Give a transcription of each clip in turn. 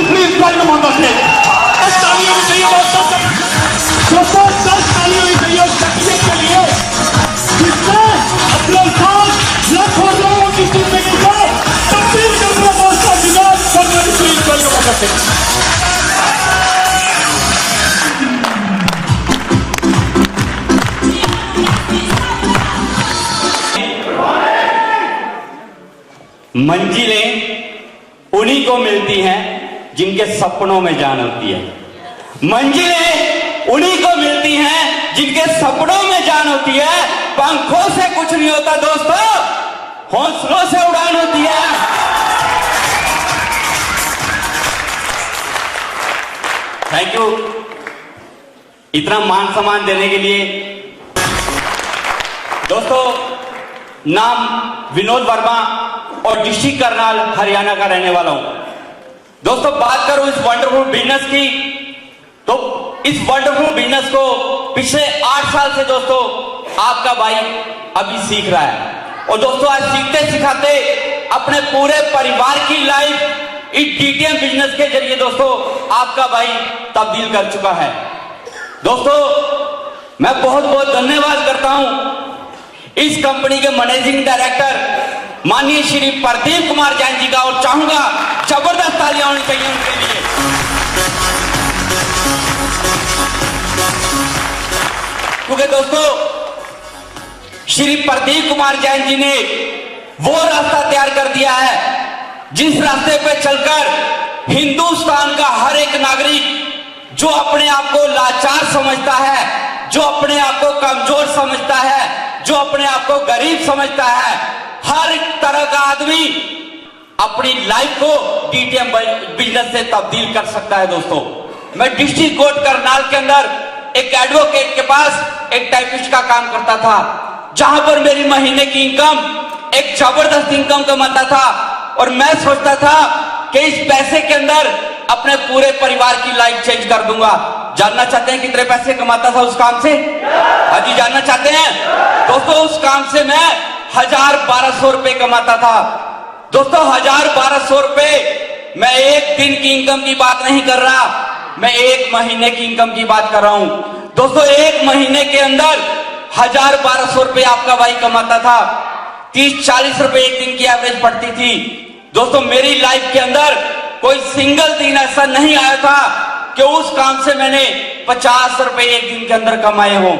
Please welcome on the stage. तालियां भी चाहिए दोस्तों, 10 तालियां भी चाहिए उस शख्सियत के लिए जिसने अपने साथ लाखों लोगों की जिंदगी को तब्दील करने वाला जिलाल फरमानी। Please welcome on the stage. मंजिलें उन्हीं को मिलती हैं जिनके सपनों में जान होती है। मंजिलें उन्हीं को मिलती हैं जिनके सपनों में जान होती है। पंखों से कुछ नहीं होता दोस्तों, हौसलों से उड़ान होती है। थैंक यू इतना मान सम्मान देने के लिए। दोस्तों, नाम विनोद वर्मा और डिस्ट्रिक्ट करनाल हरियाणा का रहने वाला हूं। दोस्तों, बात करूं इस वंडरफुल बिजनेस की, तो इस वंडरफुल बिजनेस को पिछले 8 साल से दोस्तों आपका भाई अभी सीख रहा है। और दोस्तों, आज सीखते सिखाते अपने पूरे परिवार की लाइफ इस डीटीएम बिजनेस के जरिए दोस्तों आपका भाई तब्दील कर चुका है। दोस्तों, मैं बहुत बहुत धन्यवाद करता हूं इस कंपनी के मैनेजिंग डायरेक्टर माननीय श्री प्रदीप कुमार जैन जी का, और चाहूंगा जबरदस्त तालियां होनी चाहिए उनके लिए। क्योंकि दोस्तों, श्री प्रदीप कुमार जैन जी ने वो रास्ता तैयार कर दिया है जिस रास्ते पे चलकर हिंदुस्तान का हर एक नागरिक जो अपने आप को लाचार समझता है, जो अपने आप को कमजोर समझता है, जो अपने आप को गरीब समझता है, हर तरह का आदमी अपनी लाइफ को डीटीएम बिजनेस से तब्दील कर सकता है। दोस्तों, मैं डिस्ट्रिक्ट कोर्ट करनाल के अंदर एक एडवोकेट के पास एक टाइपिस्ट का काम करता था, जहां पर मेरी महीने की इनकम एक जबरदस्त इनकम कमाता था। और मैं सोचता था कि इस पैसे के अंदर अपने पूरे परिवार की लाइफ चेंज कर दूंगा। जानना चाहते हैं कितने पैसे कमाता था उस काम से? हाजी, जानना चाहते हैं? दोस्तों, उस काम से मैं 1000-1200 रुपए कमाता था। दोस्तों, 1000-1200 रुपए मैं एक दिन की इनकम की बात नहीं कर रहा, मैं एक महीने की इनकम की बात कर रहा हूं। दोस्तों, एक महीने के अंदर 1000-1200 रुपए आपका भाई कमाता था। 30-40 रुपए एक दिन की एवरेज पड़ती थी। दोस्तों, मेरी लाइफ के अंदर कोई सिंगल दिन ऐसा नहीं आया था कि उस काम से मैंने 50 रुपए एक दिन के अंदर कमाए हों।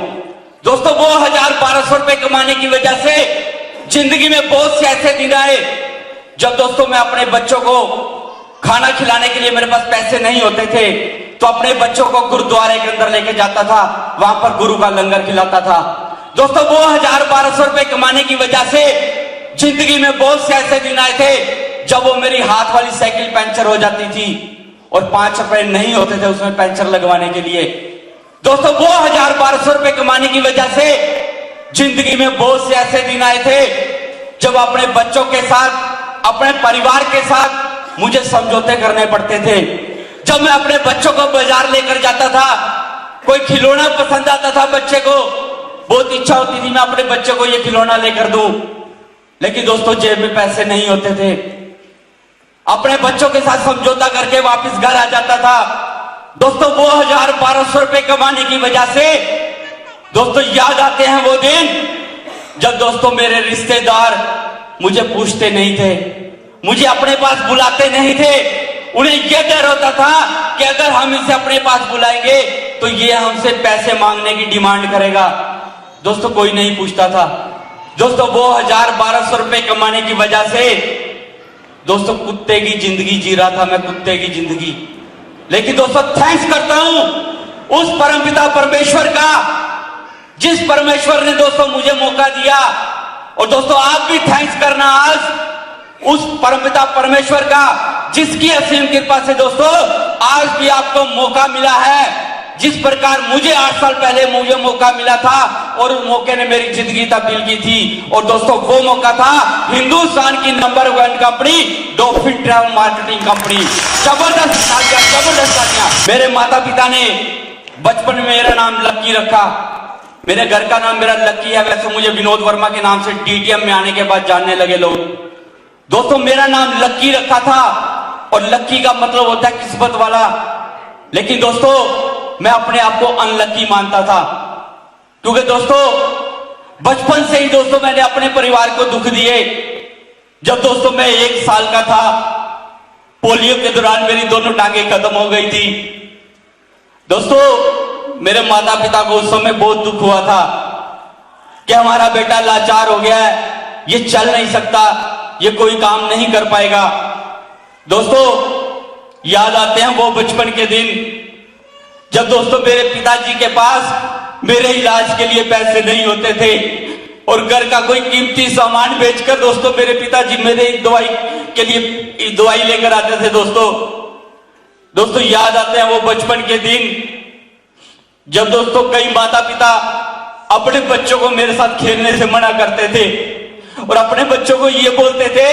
दोस्तों, वो 1000-1200 रुपए कमाने की वजह से जिंदगी में बहुत से ऐसे दिन आए जब दोस्तों मैं अपने बच्चों को खाना खिलाने के लिए मेरे पास पैसे नहीं होते थे, तो अपने बच्चों को गुरुद्वारे के अंदर लेके जाता था, वहां पर गुरु का लंगर खिलाता था। दोस्तों, वो 1000-1200 रुपए कमाने की वजह से जिंदगी में बहुत से ऐसे दिन आए थे जब वो मेरी हाथ वाली साइकिल पंचर हो जाती थी और 5 रुपए नहीं होते थे उसमें पंचर लगवाने के लिए। दोस्तों, वो 1000-1200 रुपए कमाने की वजह से जिंदगी में बहुत से ऐसे दिन आए थे जब अपने बच्चों के साथ, अपने परिवार के साथ मुझे समझौते करने पड़ते थे। जब मैं अपने बच्चों को बाजार लेकर जाता था, कोई खिलौना पसंद आता था बच्चे को, बहुत इच्छा होती थी मैं अपने बच्चे को ये खिलौना लेकर दूं, लेकिन दोस्तों जेब में पैसे नहीं होते थे। अपने बच्चों के साथ समझौता करके वापस घर आ जाता था। दोस्तों, वो 1000-1200 रुपए कमाने की वजह से दोस्तों याद आते हैं वो दिन जब दोस्तों मेरे रिश्तेदार मुझे पूछते नहीं थे, मुझे अपने पास बुलाते नहीं थे। उन्हें यह डर होता था कि अगर हम इसे अपने पास बुलाएंगे तो ये हमसे पैसे मांगने की डिमांड करेगा। दोस्तों, कोई नहीं पूछता था। दोस्तों, वो 1000-1200 रुपए कमाने की वजह से दोस्तों कुत्ते की जिंदगी जी रहा था मैं, कुत्ते की जिंदगी। लेकिन दोस्तों, थैंक्स करता हूं उस परमपिता परमेश्वर का, जिस परमेश्वर ने दोस्तों मुझे मौका दिया। और दोस्तों, आप भी थैंक्स करना आज उस परमपिता परमेश्वर का, जिसकी असीम कृपा से दोस्तों आज भी आपको मौका मिला है। जिस प्रकार मुझे 8 साल पहले मुझे मौका मिला था और उस मौके ने मेरी जिंदगी तब्दील की थी। और दोस्तों, वो मौका था हिंदुस्तान की number 1 company dolphin travel marketing company. जबरदस्त तालियां, जबरदस्त तालियां। मेरे माता पिता ने बचपन में मेरा नाम लक्की रखा, मेरे घर का नाम मेरा लक्की है। वैसे मुझे विनोद वर्मा के नाम से डीटीएम में आने के बाद जानने लगे लोग। दोस्तों, मेरा नाम लक्की रखा था और लकी का मतलब होता है किस्मत वाला। लेकिन दोस्तों मैं अपने आप को अनलकी मानता था, क्योंकि दोस्तों बचपन से ही दोस्तों मैंने अपने परिवार को दुख दिए। जब दोस्तों मैं 1 साल का था, पोलियो के दौरान मेरी दोनों टांगें खत्म हो गई थी। दोस्तों मेरे माता पिता को उस समय बहुत दुख हुआ था कि हमारा बेटा लाचार हो गया है, ये चल नहीं सकता, ये कोई काम नहीं कर पाएगा। दोस्तों याद आते हैं वो बचपन के दिन जब दोस्तों मेरे पिताजी के पास मेरे इलाज के लिए पैसे नहीं होते थे और घर का कोई कीमती सामान बेचकर दोस्तों मेरे पिताजी मेरे दवाई के लिए दवाई लेकर आते थे। दोस्तों याद आते हैं वो बचपन के दिन जब दोस्तों कई माता पिता अपने बच्चों को मेरे साथ खेलने से मना करते थे और अपने बच्चों को ये बोलते थे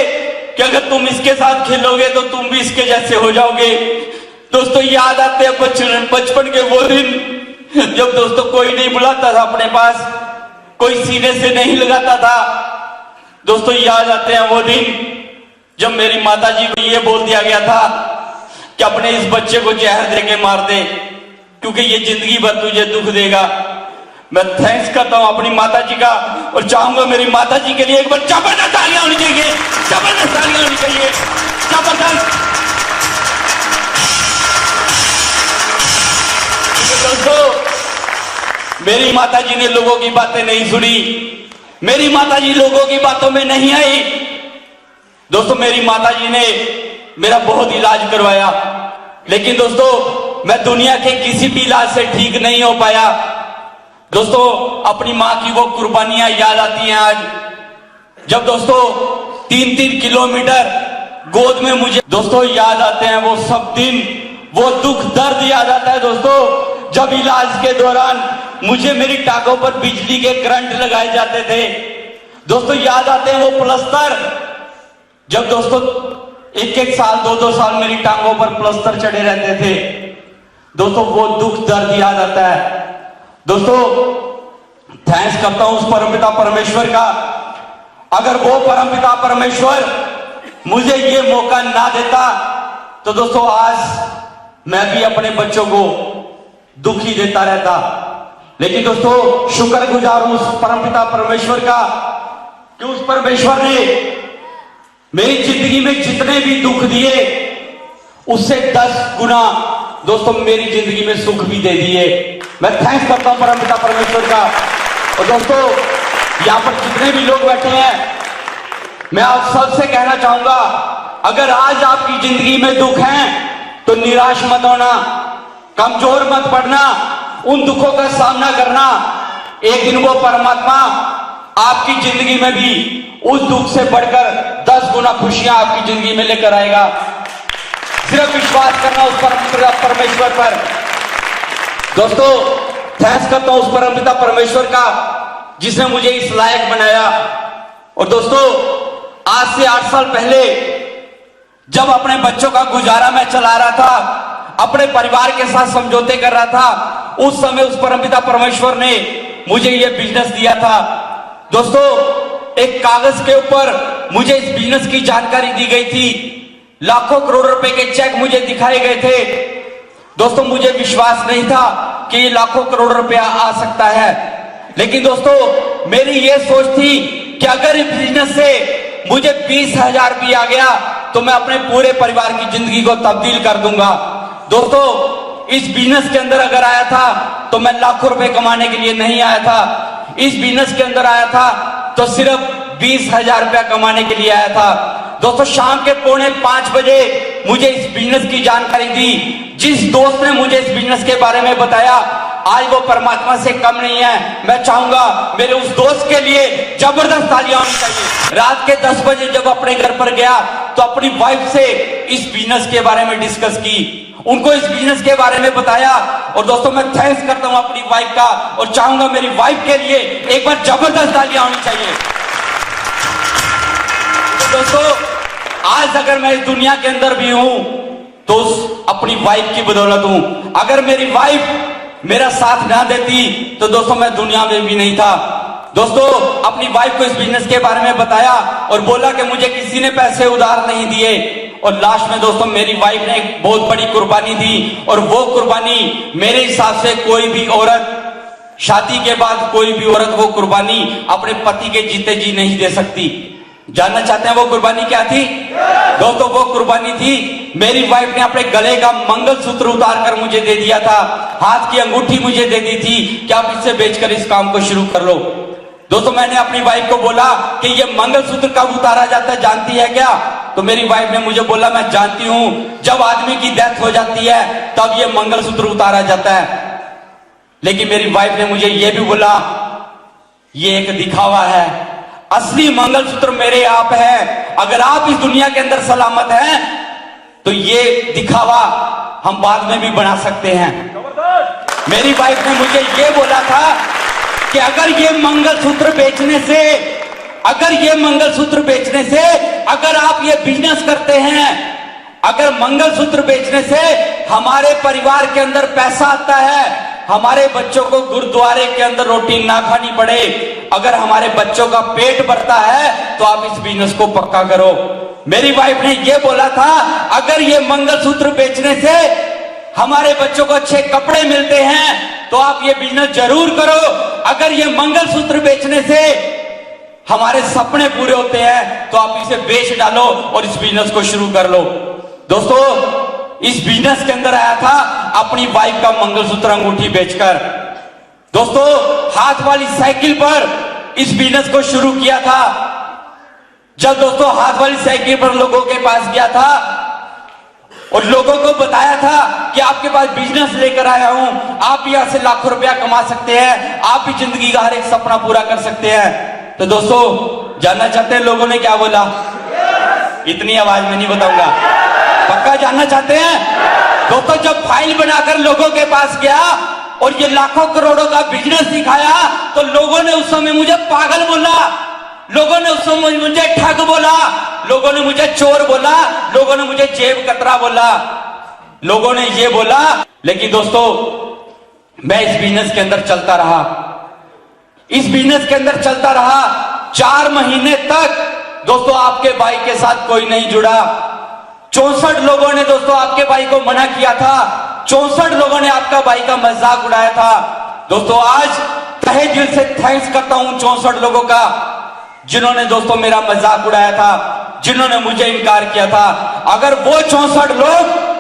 कि अगर तुम इसके साथ खेलोगे तो तुम भी इसके जैसे हो जाओगे। दोस्तों याद आते हैं बचपन के वो दिन जब दोस्तों कोई नहीं बुलाता था अपने पास, कोई सीने से नहीं लगाता था। दोस्तों याद आते हैं वो दिन जब मेरी माताजी को ये बोल दिया गया था कि अपने इस बच्चे को जहर दे के मार दे, क्योंकि ये जिंदगी भर तुझे दुख देगा। मैं थैंक्स करता हूं अपनी माताजी का और चाहूंगा मेरी माताजी के लिए एक बार जबरदस्त तालियां होनी चाहिए, जबरदस्त तालियां होनी चाहिए, जबरदस्त। दोस्तों मेरी माताजी ने लोगों की बातें नहीं सुनी, मेरी माताजी लोगों की बातों में नहीं आई। दोस्तों मेरी माताजी ने मेरा बहुत इलाज करवाया, लेकिन दोस्तों मैं दुनिया के किसी भी इलाज से ठीक नहीं हो पाया। दोस्तों अपनी मां की वो कुर्बानियां याद आती हैं आज, जब दोस्तों 3-3 किलोमीटर गोद में मुझे दोस्तों याद आते हैं वो सब दिन, वो दुख दर्द याद आता है दोस्तों जब इलाज के दौरान मुझे मेरी टांगों पर बिजली के करंट लगाए जाते थे। दोस्तों याद आते हैं वो प्लस्तर, जब दोस्तों 1-1 साल 2-2 साल मेरी टांगों पर प्लस्तर चढ़े रहते थे। दोस्तों वो दुख दर्द याद आता है। दोस्तों थैंक्स करता हूं उस परमपिता परमेश्वर का, अगर वो परमपिता परमेश्वर मुझे ये मौका ना देता तो दोस्तों आज मैं भी अपने बच्चों को दुखी देता रहता। लेकिन दोस्तों शुक्रगुजार हूं उस परमपिता परमेश्वर का कि उस परमेश्वर ने मेरी जिंदगी में जितने भी दुख दिए उससे 10 गुना दोस्तों मेरी जिंदगी में सुख भी दे दिए। मैं थैंक्स करता हूं परमपिता परमेश्वर का। और दोस्तों यहां पर जितने भी लोग बैठे हैं, मैं आप सबसे कहना चाहूंगा, अगर आज आपकी जिंदगी में दुख है तो निराश मत होना, कमजोर मत पड़ना, उन दुखों का सामना करना। एक दिन वो परमात्मा आपकी जिंदगी में भी उस दुख से बढ़कर 10 गुना खुशियां आपकी जिंदगी में लेकर आएगा। सिर्फ विश्वास करना उस परमेश्वर पर। दोस्तों थैंक्स करता हूं उस परमपिता परमेश्वर का जिसने मुझे इस लायक बनाया। और दोस्तों आज से 8 साल पहले जब अपने बच्चों का गुजारा मैं चला रहा था, अपने परिवार के साथ समझौते कर रहा था, उस समय उस परमपिता परमेश्वर ने मुझे यह बिजनेस दिया था। दोस्तों एक कागज के ऊपर मुझे इस बिजनेस की जानकारी दी गई थी, लाखों करोड़ रुपए के चेक मुझे दिखाए गए थे। दोस्तों मुझे विश्वास नहीं था कि ये लाखों करोड़ रुपया आ सकता है, लेकिन दोस्तों मेरी ये सोच थी कि अगर इस बिजनेस से मुझे 20,000 भी आ गया तो मैं अपने पूरे परिवार की जिंदगी को तब्दील कर दूंगा। दोस्तों इस बिजनेस के अंदर अगर आया था तो मैं लाखों रुपए कमाने के लिए नहीं आया था, इस बिजनेस के अंदर आया था तो सिर्फ 20,000 रुपया कमाने के लिए आया था। दोस्तों शाम के 4:45 बजे मुझे इस बिजनेस की जानकारी दी। जिस दोस्त ने मुझे इस बिजनेस के बारे में बताया आज वो परमात्मा से कम नहीं है। मैं चाहूंगा मेरे उस दोस्त के लिए जबरदस्त तालियां होनी चाहिए। रात के 10 बजे जब अपने घर पर गया तो अपनी वाइफ से इस बिजनेस के बारे में डिस्कस की, उनको इस बिजनेस के बारे में बताया। और दोस्तों मैं थैंक्स करता हूं अपनी वाइफ का और चाहूंगा मेरी वाइफ के लिए एक बार जबरदस्त तालियां होनी चाहिए। तो दोस्तों आज अगर मैं इस दुनिया के अंदर भी हूं तो उस अपनी वाइफ की बदौलत हूं। अगर मेरी वाइफ मेरा साथ ना देती तो दोस्तों मैं दुनिया में भी नहीं था। दोस्तों अपनी वाइफ को इस बिजनेस के बारे में बताया और बोला कि मुझे किसी ने पैसे उधार नहीं दिए और लास्ट में दोस्तों मेरी वाइफ ने एक बहुत बड़ी कुर्बानी दी, और वो कुर्बानी मेरे हिसाब से कोई भी औरत, शादी के बाद कोई भी औरत वो कुर्बानी अपने पति के जीते जी नहीं दे सकती। जानना चाहते हैं वो कुर्बानी क्या थी? दोस्तों वो कुर्बानी थी, मेरी वाइफ ने अपने गले का मंगलसूत्र उतार कर मुझे दे दिया था, हाथ की अंगूठी मुझे दे दी थी कि आप इससे बेचकर इस काम को शुरू कर लो। दोस्तों मैंने अपनी वाइफ को बोला कि ये मंगलसूत्र कब उतारा जाता है जानती है क्या? तो मेरी वाइफ ने मुझे बोला मैं जानती हूं, जब आदमी की डेथ हो जाती है तब ये मंगलसूत्र उतारा जाता है। लेकिन मेरी वाइफ ने मुझे ये भी बोला ये एक दिखावा है, असली मंगलसूत्र मेरे आप है। अगर आप इस दुनिया के अंदर सलामत हैं तो ये दिखावा हम बाद में भी बना सकते हैं। मेरी वाइफ ने मुझे ये बोला था कि अगर ये मंगलसूत्र बेचने से, अगर आप ये बिजनेस करते हैं, अगर मंगलसूत्र बेचने से हमारे परिवार के अंदर पैसा आता है, हमारे बच्चों को गुरुद्वारे के अंदर रोटी ना खानी पड़े, अगर हमारे बच्चों का पेट भरता है तो आप इस बिजनेस को पक्का करो। मेरी वाइफ ने यह बोला था अगर ये मंगलसूत्र बेचने से हमारे बच्चों को अच्छे कपड़े मिलते हैं तो आप ये बिजनेस जरूर करो, अगर ये मंगलसूत्र बेचने से हमारे सपने पूरे होते हैं तो आप इसे बेच डालो और इस बिजनेस को शुरू कर लो। दोस्तों इस बिजनेस के अंदर आया था अपनी वाइफ का मंगलसूत्र अंगूठी बेचकर। दोस्तों हाथ वाली साइकिल पर इस बिजनेस को शुरू किया था। जब दोस्तों हाथ वाली साइकिल पर लोगों के पास गया था और लोगों को बताया था कि आपके पास बिजनेस लेकर आया हूं, आप यहां से लाखों रुपया कमा सकते हैं, आप भी जिंदगी का हर एक सपना पूरा कर सकते हैं। तो दोस्तों जानना चाहते हैं लोगों ने क्या बोला? इतनी आवाज में नहीं बताऊंगा, पक्का जानना चाहते हैं? दोस्तों जब फाइल बनाकर लोगों के पास गया और ये लाखों करोड़ों का बिजनेस दिखाया तो लोगों ने उस समय मुझे पागल बोला, लोगों ने उस समय मुझे ठग बोला, लोगों ने मुझे चोर बोला, लोगों ने मुझे जेब कतरा बोला, लोगों ने ये बोला। लेकिन दोस्तों मैं इस बिजनेस के अंदर चलता रहा, इस बिजनेस के अंदर चलता रहा। 4 महीने तक दोस्तों आपके भाई के साथ कोई नहीं जुड़ा। 64 लोगों ने दोस्तों आपके भाई को मना किया था, 64 लोगों ने आपका भाई का मजाक उड़ाया था। दोस्तों आज तहे दिल से थैंक्स करता हूं 64 लोगों का जिन्होंने दोस्तों मेरा मजाक उड़ाया था, जिन्होंने मुझे इनकार किया था। अगर वो 64 लोग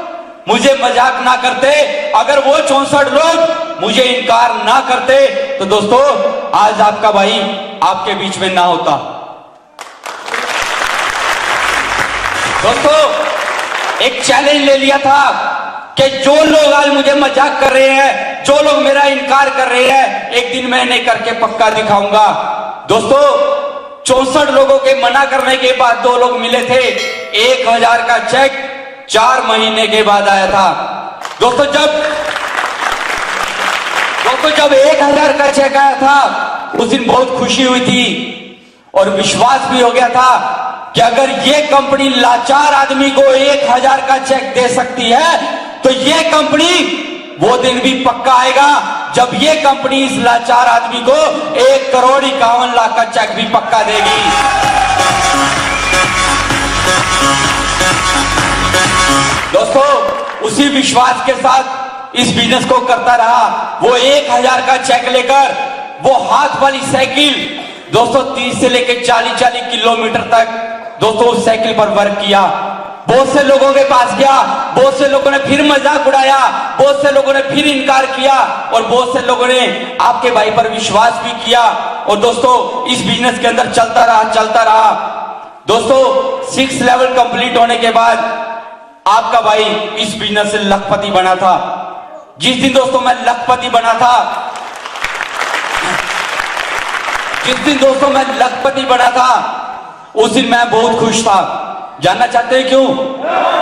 मुझे मजाक ना करते, अगर वो 64 लोग मुझे इनकार ना करते तो दोस्तों आज आपका भाई आपके बीच में ना होता। दोस्तों एक चैलेंज ले लिया था कि जो लोग आज मुझे मजाक कर रहे हैं, जो लोग मेरा इनकार कर रहे हैं, एक दिन मैं इन्हें करके पक्का दिखाऊंगा। दोस्तों 64 लोगों के मना करने के बाद 2 लोग मिले थे, 1000 का चेक 4 महीने के बाद आया था। दोस्तों जब 1000 का चेक आया था उस दिन बहुत खुशी हुई थी और विश्वास भी हो गया था कि अगर ये कंपनी लाचार आदमी को 1000 का चेक दे सकती है तो ये कंपनी वो दिन भी पक्का आएगा जब ये कंपनी इस लाचार आदमी को 1,51,00,000 का चेक भी पक्का देगी। दोस्तों उसी विश्वास के साथ इस बिजनेस को करता रहा। वो 1000 का चेक लेकर वो हाथ वाली साइकिल दोस्तों 30 से लेकर 40 किलोमीटर तक दोस्तों उस साइकिल पर वर्क किया। बहुत से लोगों के पास गया, बहुत से लोगों ने फिर मजाक उड़ाया, बहुत से लोगों ने फिर इनकार किया और बहुत से लोगों ने आपके भाई पर विश्वास भी किया। और दोस्तों इस बिजनेस के अंदर चलता रहा। दोस्तों 6 लेवल कंप्लीट होने के बाद आपका भाई इस बिजनेस से लखपति बना था। जिस दिन दोस्तों मैं लखपति बना था, उस दिन मैं बहुत खुश था। जानना चाहते हैं क्यों?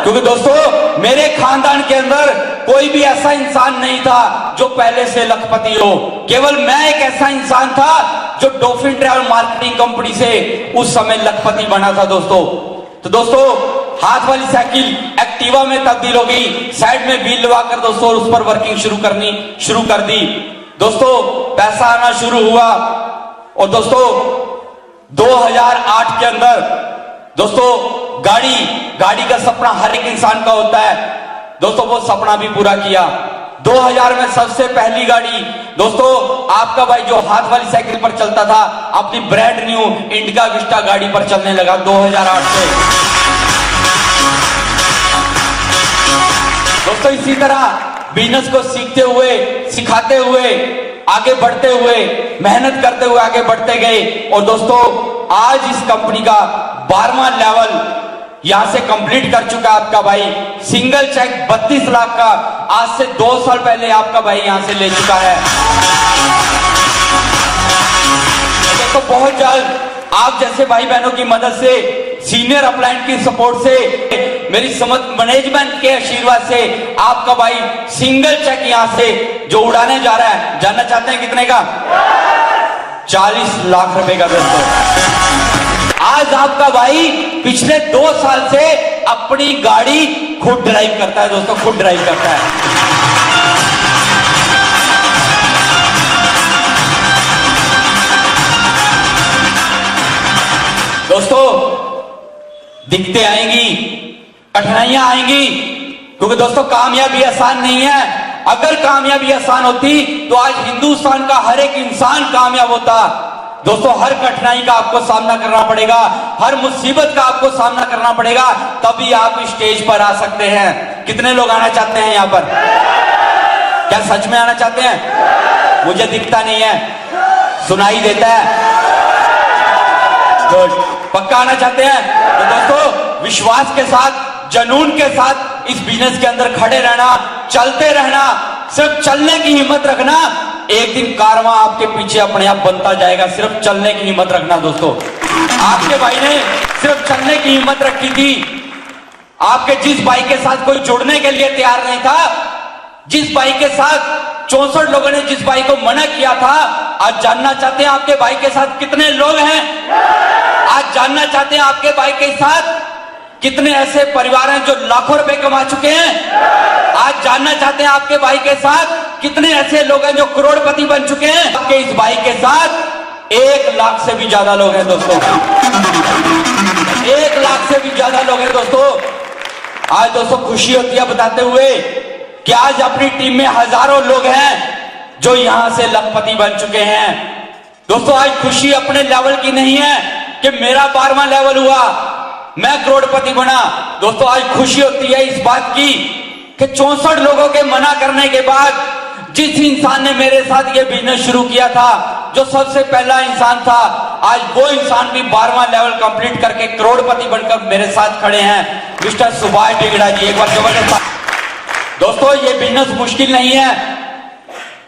क्योंकि दोस्तों मेरे खानदान के अंदर कोई भी ऐसा इंसान नहीं था जो पहले से लखपति हो। केवल मैं एक ऐसा इंसान था जो डॉल्फिन ट्रैवल मार्केटिंग कंपनी से उस समय लखपति बना था। दोस्तों दोस्तों हाथ वाली साइकिल एक्टिवा में तब्दील हो गई, साइड में व्हील लगाकर दोस्तों उस पर वर्किंग शुरू कर दी। दोस्तों पैसा आना शुरू हुआ और दोस्तों 2008 के अंदर दोस्तों गाड़ी का सपना हर एक इंसान का होता है। दोस्तों वो सपना भी पूरा किया। 2000 में सबसे पहली गाड़ी दोस्तों आपका भाई जो हाथ वाली साइकिल पर चलता था, अपनी ब्रांड न्यू इंडिका विस्टा गाड़ी पर चलने लगा 2008 से। दोस्तों इसी तरह बिजनेस को सीखते हुए, सिखाते हुए, आगे बढ़ते हुए, मेहनत करते हुए आगे बढ़ते गए और दोस्तों आज इस कंपनी का 12वां लेवल यहां से कंप्लीट कर चुका आपका भाई। सिंगल चेक 32 लाख का आज से 2 साल पहले आपका भाई यहां से ले चुका है। तो बहुत जल्द आप जैसे भाई बहनों की मदद से, सीनियर अपलाइन की सपोर्ट से, मेरी समझ मैनेजमेंट के आशीर्वाद से आपका भाई सिंगल चेक यहां से जो उड़ाने जा रहा है, जानना चाहते हैं कितने का? 40 लाख रुपए का। दोस्तों आज आपका भाई पिछले 2 साल से अपनी गाड़ी खुद ड्राइव करता है। दोस्तों खुद ड्राइव करता है। दोस्तों दिक्कतें आएंगी, कठिनाइयां आएंगी, क्योंकि दोस्तों कामयाबी आसान नहीं है। अगर कामयाबी आसान होती तो आज हिंदुस्तान का हर एक इंसान कामयाब होता। दोस्तों हर कठिनाई का आपको सामना करना पड़ेगा, हर मुसीबत का आपको सामना करना पड़ेगा, तभी आप स्टेज पर आ सकते हैं। कितने लोग आना चाहते हैं यहां पर? क्या सच में आना चाहते हैं? मुझे दिखता नहीं है, सुनाई देता है। गुड, पक्का आना चाहते हैं? तो दोस्तों विश्वास के साथ, जुनून के साथ इस बिजनेस के अंदर खड़े रहना, चलते रहना, सिर्फ चलने की हिम्मत रखना। एक दिन कारवां आपके पीछे अपने आप बनता जाएगा। सिर्फ चलने की हिम्मत रखना। दोस्तों आपके भाई ने सिर्फ चलने की हिम्मत रखी थी। आपके जिस भाई के साथ कोई जुड़ने के लिए तैयार नहीं था, जिस भाई के साथ 64 लोगों ने जिस भाई को मना किया था, आज जानना चाहते हैं आपके भाई के साथ कितने लोग हैं? आज जानना चाहते हैं आपके भाई के साथ कितने ऐसे परिवार हैं जो लाखों रुपए कमा चुके हैं? आज जानना चाहते हैं आपके भाई के साथ कितने ऐसे लोग हैं जो करोड़पति बन चुके हैं? आपके इस भाई के साथ 1 लाख से भी ज्यादा लोग हैं। दोस्तों 1 लाख से भी ज्यादा लोग हैं। दोस्तों आज दोस्तों खुशी होती है बताते हुए कि आज अपनी टीम में हजारों लोग हैं जो यहां से लखपति बन चुके हैं। दोस्तों आज खुशी अपने लेवल की नहीं है कि मेरा 12वां लेवल हुआ, मैं करोड़पति बना। दोस्तों आज खुशी होती है इस बात की कि 64 लोगों के मना करने के बाद जिस इंसान ने मेरे साथ ये बिजनेस शुरू किया था, जो सबसे पहला इंसान था, आज वो इंसान भी 12वां लेवल कंप्लीट करके करोड़पति बनकर मेरे साथ खड़े हैं। मिस्टर सुभाष डिगड़ा जी, एक बार जबरदस्त। दोस्तों ये बिजनेस मुश्किल नहीं है,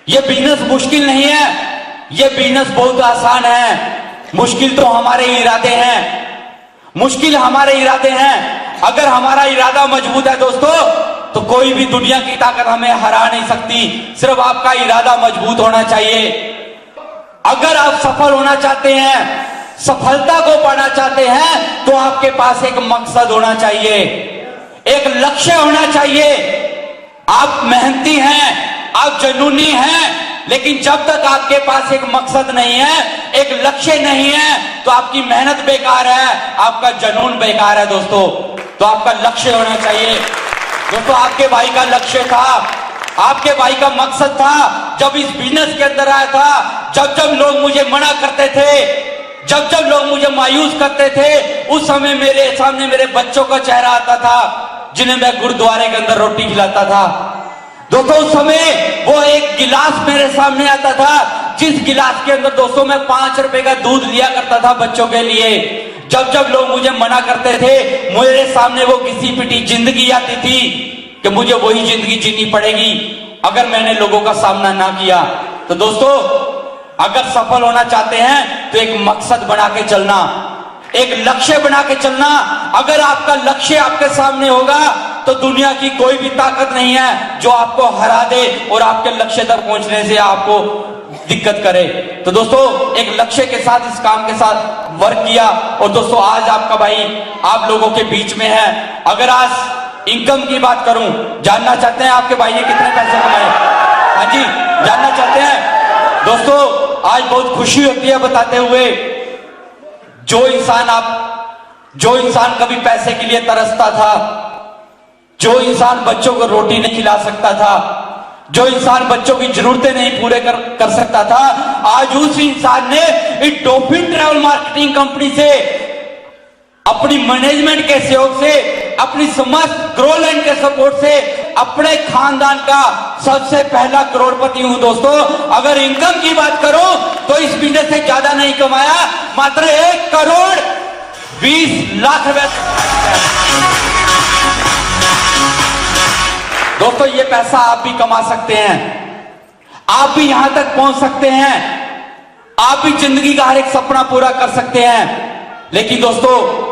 ये बिजनेस मुश्किल नहीं है, ये बिजनेस बहुत आसान है। मुश्किल तो हमारे इरादे हैं, मुश्किल हमारे इरादे हैं। अगर हमारा इरादा मजबूत है दोस्तों तो कोई भी दुनिया की ताकत हमें हरा नहीं सकती। सिर्फ आपका इरादा मजबूत होना चाहिए। अगर आप सफल होना चाहते हैं, सफलता को पाना चाहते हैं, तो आपके पास एक मकसद होना चाहिए, एक लक्ष्य होना चाहिए। आप मेहनती हैं, आप जुनूनी हैं, लेकिन जब तक आपके पास एक मकसद नहीं है, एक लक्ष्य नहीं है, तो आपकी मेहनत बेकार है, आपका जुनून बेकार है। दोस्तों तो आपका लक्ष्य होना चाहिए। दोस्तों आपके भाई का लक्ष्य था, आपके भाई का मकसद था। जब इस बिजनेस के अंदर आया था, जब जब लोग मुझे मना करते थे, जब जब लोग मुझे मायूस करते थे, उस समय मेरे सामने मेरे बच्चों का चेहरा आता था जिन्हें मैं गुरुद्वारे के अंदर रोटी खिलाता था। दोस्तों उस समय वो एक गिलास मेरे सामने आता था, जिस गिलास के अंदर दोस्तों मैं 5 रुपए का दूध लिया करता था बच्चों के लिए। जब जब लोग मुझे मना करते थे, मेरे सामने वो किसी पिटी जिंदगी आती थी कि मुझे वही जिंदगी जीनी पड़ेगी अगर मैंने लोगों का सामना ना किया। तो दोस्तों अगर सफल होना चाहते हैं तो एक मकसद बना के चलना, एक लक्ष्य बना के चलना। अगर आपका लक्ष्य आपके सामने होगा तो दुनिया की कोई भी ताकत नहीं है जो आपको हरा दे और आपके लक्ष्य तक पहुंचने से आपको दिक्कत करे। तो दोस्तों एक लक्ष्य के साथ इस काम के साथ वर्क किया और दोस्तों आज आपका भाई आप लोगों के बीच में है। अगर आज इनकम की बात करूं, जानना चाहते हैं आपके भाई ने कितने पैसे कमाए? हाँ जी, जानना चाहते हैं? दोस्तों आज बहुत खुशी होती है बताते हुए, जो इंसान आप जो इंसान कभी पैसे के लिए तरसता था, जो इंसान बच्चों को रोटी नहीं खिला सकता था, जो इंसान बच्चों की जरूरतें नहीं पूरे कर सकता था, आज उस इंसान ने इस डॉल्फिन ट्रैवल मार्केटिंग कंपनी से, अपनी मैनेजमेंट के सहयोग से, अपनी समस्त ग्रोलैंड के सपोर्ट से अपने खानदान का सबसे पहला करोड़पति हूं दोस्तों। अगर इनकम की बात करूं तो इस बिजनेस से ज्यादा नहीं कमाया, मात्र 1,20,00,000 रुपए। दोस्तों ये पैसा आप भी कमा सकते हैं, आप भी यहां तक पहुंच सकते हैं, आप भी जिंदगी का हर एक सपना पूरा कर सकते हैं। लेकिन दोस्तों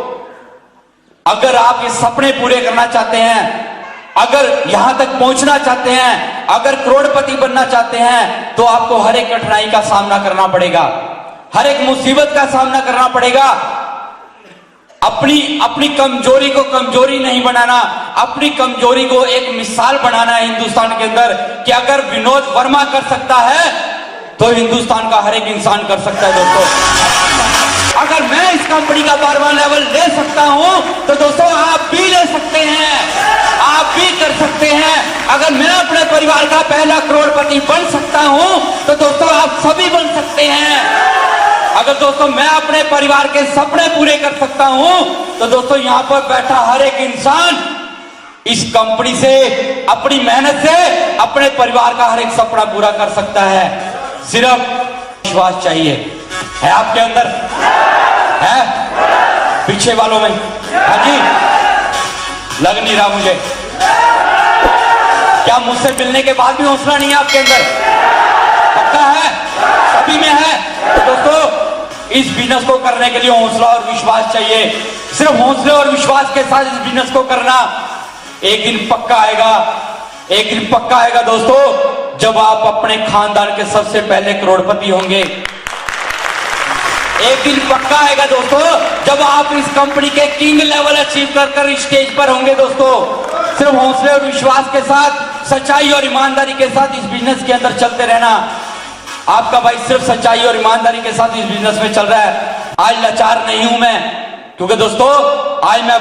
अगर आप ये सपने पूरे करना चाहते हैं, अगर यहां तक पहुंचना चाहते हैं, अगर करोड़पति बनना चाहते हैं, तो आपको हर एक कठिनाई का सामना करना पड़ेगा, हर एक मुसीबत का सामना करना पड़ेगा। अपनी कमजोरी को कमजोरी नहीं बनाना, अपनी कमजोरी को एक मिसाल बनाना है हिंदुस्तान के अंदर कि अगर विनोद वर्मा कर सकता है तो हिंदुस्तान का हर एक इंसान कर सकता है। दोस्तों अगर मैं इस कंपनी का 12वां लेवल ले सकता हूं तो दोस्तों आप भी ले सकते हैं, आप भी कर सकते हैं। अगर मैं अपने परिवार का पहला करोड़पति बन सकता हूं तो दोस्तों आप सभी बन सकते हैं। अगर दोस्तों मैं अपने परिवार के सपने पूरे कर सकता हूं तो दोस्तों यहां पर बैठा हर एक इंसान इस कंपनी से, अपनी मेहनत से अपने परिवार का हर एक सपना पूरा कर सकता है। सिर्फ विश्वास चाहिए। है आपके अंदर? है पीछे वालों में? हाँ जी, लग नहीं रहा मुझे। क्या मुझसे मिलने के बाद भी हौसला नहीं है आपके अंदर? पक्का है? सभी में है? तो दोस्तों इस बिजनेस को करने के लिए हौसला और विश्वास चाहिए। सिर्फ हौसले और विश्वास के साथ इस बिजनेस को करना, एक दिन पक्का आएगा, एक दिन पक्का आएगा दोस्तों जब आप अपने खानदान के सबसे पहले करोड़पति होंगे। एक दिन पक्का आएगा दोस्तों जब आप इस कंपनी के किंग लेवल अचीव कर स्टेज पर होंगे। दोस्तों सिर्फ हौसले और विश्वास के साथ, सच्चाई और ईमानदारी के साथ इस बिजनेस के अंदर चलते रहना। आपका भाई सिर्फ सच्चाई और ईमानदारी के साथ इस बिजनेस में चल रहा है। आज लाचार नहीं हूं मैं, क्योंकि दोस्तों आज मैं